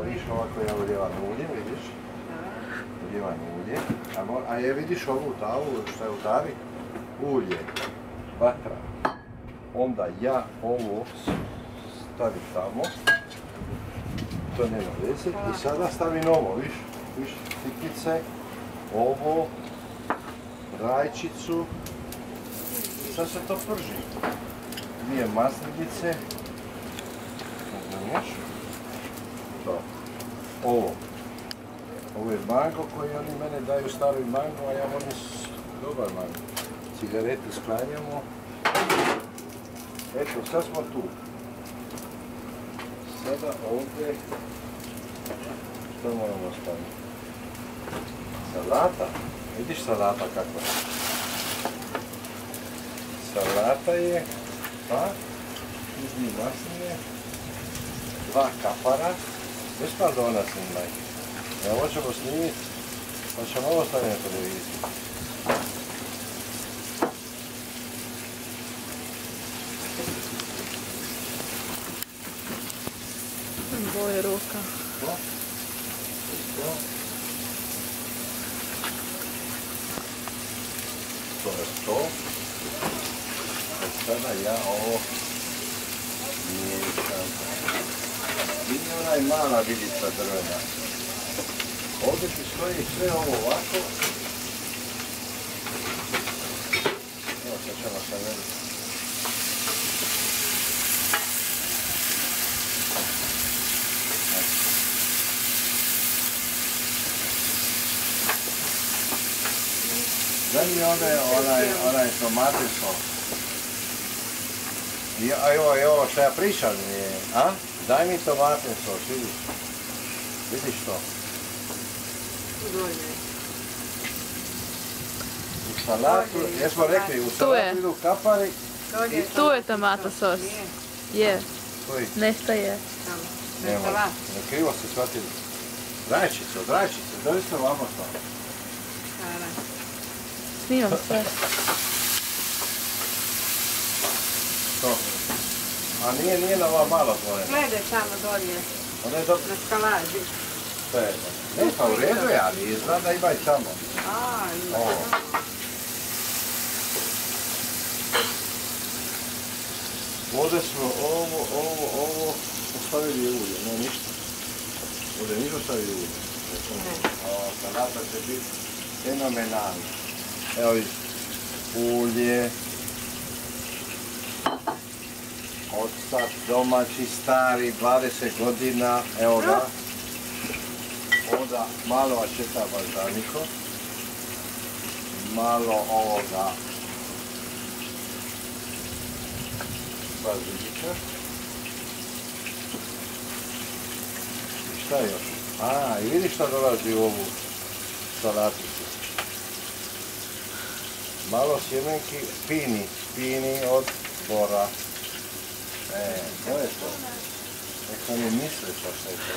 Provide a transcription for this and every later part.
vidiš ovako ja uljevam ulje, vidiš? Uljevam ulje. A je vidiš ovu tavu, što je u tavi? Ulje, vatra. Onda ja ovo stavim tamo. To nema veze. I sada stavim ovo, viš, tikice, ovo, rajčicu. I sad se to prži. Dvije maslinice. Razumiješ? To. Ovo je mango koji oni mene daju stari mango, a ja volim dobar mango. Cigarete sklanjamo. Eto, sad smo tu. Sada ovdje, što moramo staviti? Salata. Vidiš salata kakva je? Salata je, pa, uzmi masline, 2 kapara, bez pardona snimaj. Ovo ćemo snimiti, pa ćemo ovo staviti na televiziju. Boje ruka. To je to. Sada ja ovo miješam. Vidi onaj mala vidica drvena. Ovdje ti stoji sve ovo ovako. Evo sad ćemo savjeriti. Daj mi onaj tomatin sos. Evo što ja pričam je, a? Daj mi tomatin sos, vidiš? Vidiš to? U salatu, jesmo rekli, u salatu idu kapari. Tu je tomata sos. Je. Koji? Nešto je. Nema, ne krivo se shvatili. Rajčice, od rajčice, doista ovamo to. Snimam sve. To. A nije na ova malo otvorena. Gledaj tamo dolje, Ona je dobro. na skalaži. Što je to? Ne, pa u redu je, ali znam da ima i tamo. Ima. Ovdje smo ovo ostavili ulje, ne ništa. Ovdje nismo stavili ulje. Salata će biti fenomenalna. Evo vidiš, ulje, ocet domaći, stari, 20 godina, evo ga. Onda malo ačeta balzamiko, malo ovoga bazilika. I šta još? I vidiš šta dolazi u ovu salaticu. Malo sjemenki, pini od bora. To je to. Neka mi misle šta je to.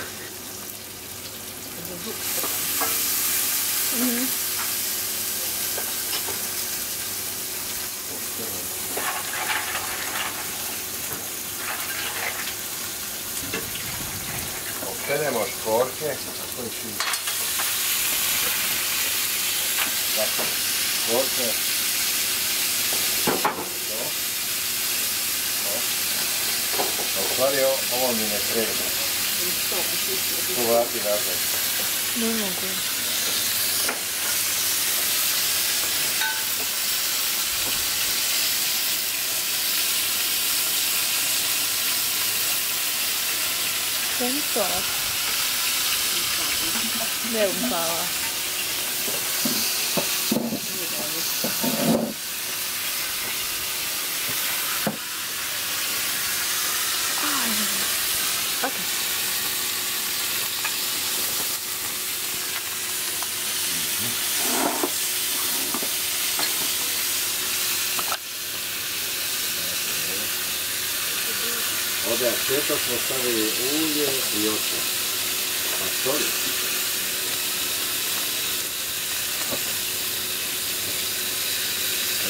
Okrenemo škorke. Škorke. U stvari ovo mi ne treba. Tu vrati nazad. Ne mogu. Što mi to? Ne umpala. Ovdje ačeto smo stavili ulje i ocet. A soli.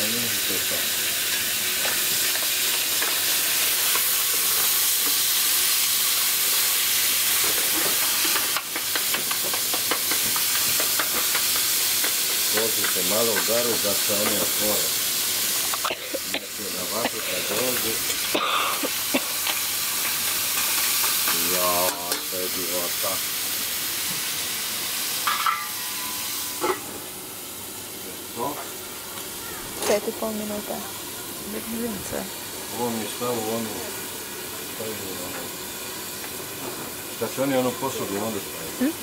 Vidite to. Otvorite malo u daru da se oni otvore. Znači na vatru kad dođu. Jao, to je divota. 5,5 minuta. Vidim sve. Ovo mi je stavu onu. Kad se oni ono posudu, onda stavaju.